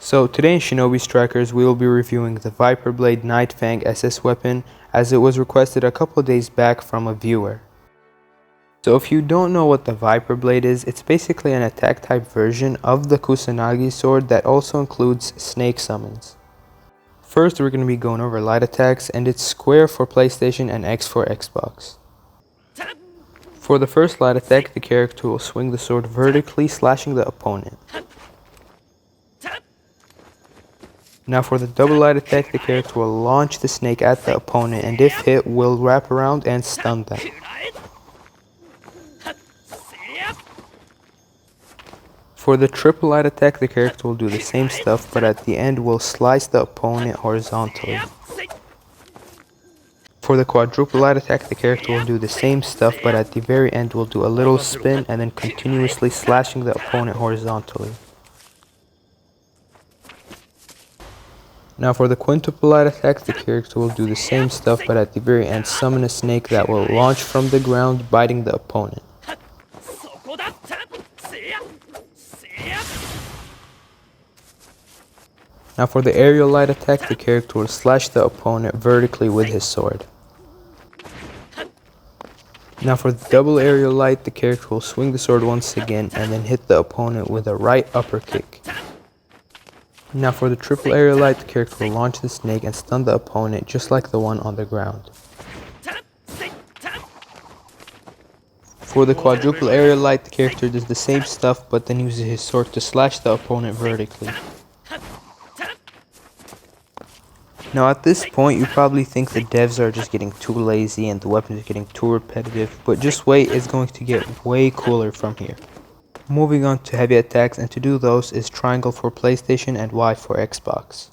So today in Shinobi Strikers we will be reviewing the Viperblade Night Fang SS weapon as it was requested a couple days back from a viewer. So if you don't know what the Viperblade is, it's basically an attack type version of the Kusanagi sword that also includes snake summons. First we're going to be going over light attacks, and it's square for PlayStation and X for Xbox. For the first light attack, the character will swing the sword vertically, slashing the opponent. Now for the double light attack, the character will launch the snake at the opponent, and if hit, will wrap around and stun them. For the triple light attack, the character will do the same stuff, but at the end will slice the opponent horizontally. For the quadruple light attack, the character will do the same stuff, but at the very end will do a little spin and then continuously slashing the opponent horizontally. Now for the quintuple light attack, the character will do the same stuff, but at the very end summon a snake that will launch from the ground, biting the opponent. Now for the aerial light attack, the character will slash the opponent vertically with his sword. Now for the double aerial light, the character will swing the sword once again and then hit the opponent with a right upper kick. Now for the triple aerial light, the character will launch the snake and stun the opponent just like the one on the ground. For the quadruple aerial light, the character does the same stuff but then uses his sword to slash the opponent vertically. Now at this point you probably think the devs are just getting too lazy and the weapon is getting too repetitive, but just wait, it's going to get way cooler from here. Moving on to heavy attacks, and to do those is triangle for PlayStation and Y for Xbox.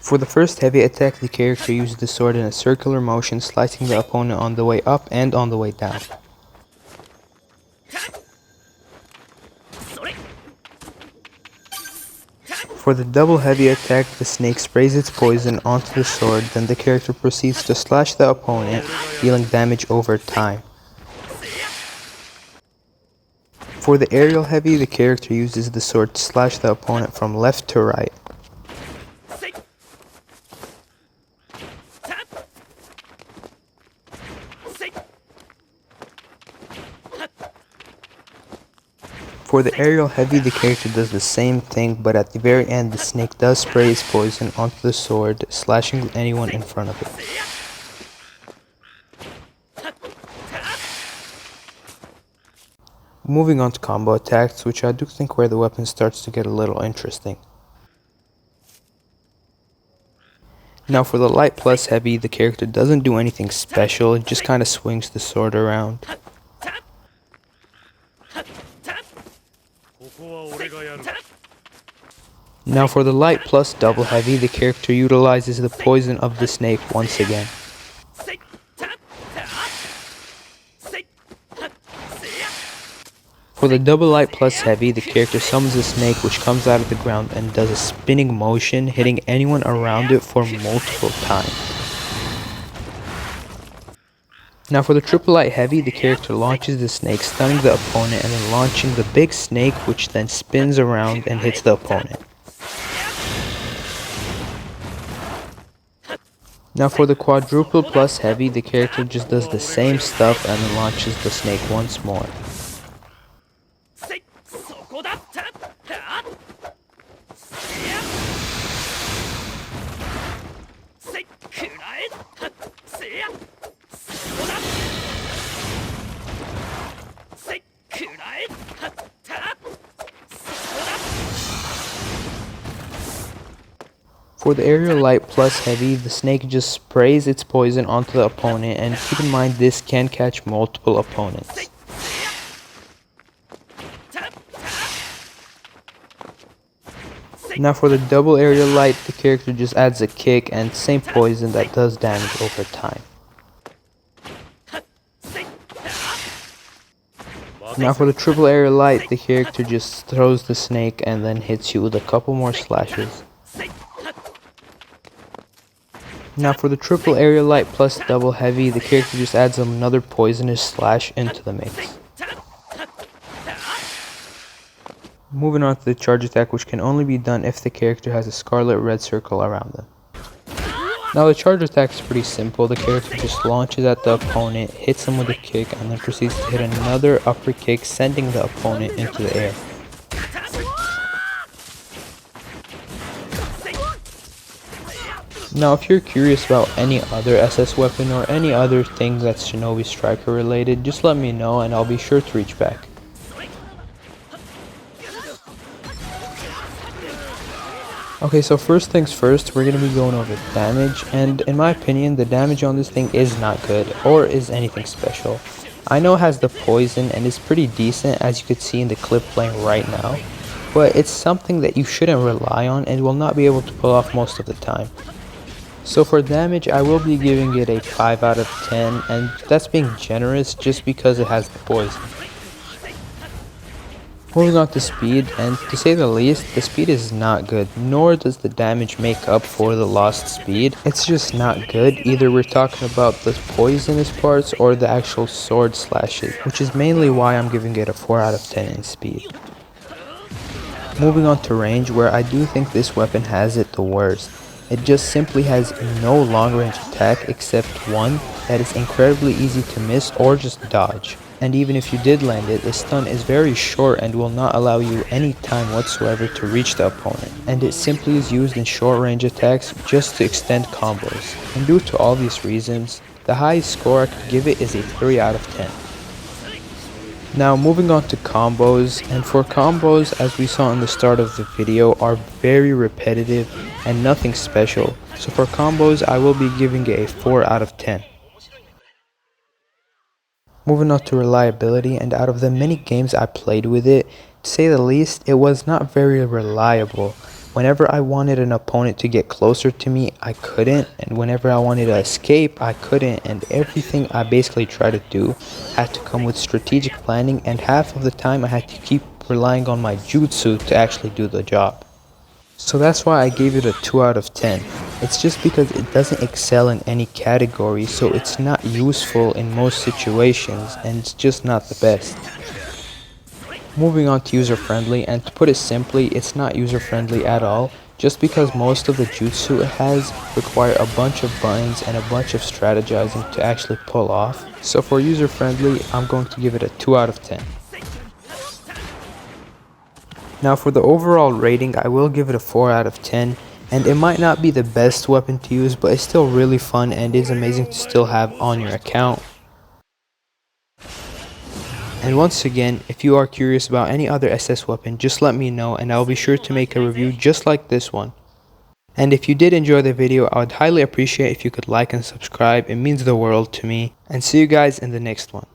For the first heavy attack, the character uses the sword in a circular motion, slicing the opponent on the way up and on the way down. For the double heavy attack, the snake sprays its poison onto the sword, then the character proceeds to slash the opponent, dealing damage over time. For the aerial heavy, the character uses the sword to slash the opponent from left to right. For the aerial heavy, the character does the same thing, but at the very end the snake does spray its poison onto the sword, slashing anyone in front of it. Moving on to combo attacks, which I do think where the weapon starts to get a little interesting. Now for the light plus heavy, the character doesn't do anything special, it just kinda swings the sword around. Now for the light plus double heavy, the character utilizes the poison of the snake once again. For the double light plus heavy, the character summons a snake which comes out of the ground and does a spinning motion, hitting anyone around it for multiple times. Now for the triple light heavy, the character launches the snake, stunning the opponent and then launching the big snake, which then spins around and hits the opponent. Now for the quadruple plus heavy, the character just does the same stuff and then launches the snake once more. For the aerial light plus heavy, the snake just sprays its poison onto the opponent, and keep in mind this can catch multiple opponents. Now for the double aerial light, the character just adds a kick and same poison that does damage over time. Now for the triple aerial light, the character just throws the snake and then hits you with a couple more slashes. Now for the triple aerial light plus double heavy, the character just adds another poisonous slash into the mix. Moving on to the charge attack, which can only be done if the character has a scarlet red circle around them. Now the charge attack is pretty simple. The character just launches at the opponent, hits them with a kick, and then proceeds to hit another upper kick, sending the opponent into the air. Now if you're curious about any other SS weapon or any other thing that's Shinobi Striker related, just let me know and I'll be sure to reach back. Okay, so first things first, we're going to be going over damage, and in my opinion, the damage on this thing is not good, or is anything special. I know it has the poison and is pretty decent, as you could see in the clip playing right now, but it's something that you shouldn't rely on and will not be able to pull off most of the time. So for damage, I will be giving it a 5 out of 10, and that's being generous just because it has the poison. Moving on to speed, and to say the least, the speed is not good, nor does the damage make up for the lost speed. It's just not good. Either we're talking about the poisonous parts or the actual sword slashes, which is mainly why I'm giving it a 4 out of 10 in speed. Moving on to range, where I do think this weapon has it the worst. It just simply has no long range attack except one that is incredibly easy to miss or just dodge. And even if you did land it, the stun is very short and will not allow you any time whatsoever to reach the opponent. And it simply is used in short range attacks just to extend combos. And due to all these reasons, the highest score I could give it is a 3 out of 10. Now moving on to combos, and for combos, as we saw in the start of the video, are very repetitive and nothing special. So for combos, I will be giving it a 4 out of 10. Moving on to reliability, and out of the many games I played with it, to say the least, it was not very reliable. Whenever I wanted an opponent to get closer to me, I couldn't, and whenever I wanted to escape, I couldn't, and everything I basically tried to do had to come with strategic planning, and half of the time I had to keep relying on my jutsu to actually do the job. So that's why I gave it a 2 out of 10. It's just because it doesn't excel in any category, so it's not useful in most situations, and it's just not the best. Moving on to user-friendly, and to put it simply, it's not user-friendly at all, just because most of the jutsu it has require a bunch of buttons and a bunch of strategizing to actually pull off. So for user-friendly, I'm going to give it a 2 out of 10. Now for the overall rating, I will give it a 4 out of 10, and it might not be the best weapon to use, but it's still really fun and is amazing to still have on your account. And once again, if you are curious about any other SS weapon, just let me know and I'll be sure to make a review just like this one. And if you did enjoy the video, I would highly appreciate if you could like and subscribe. It means the world to me. And see you guys in the next one.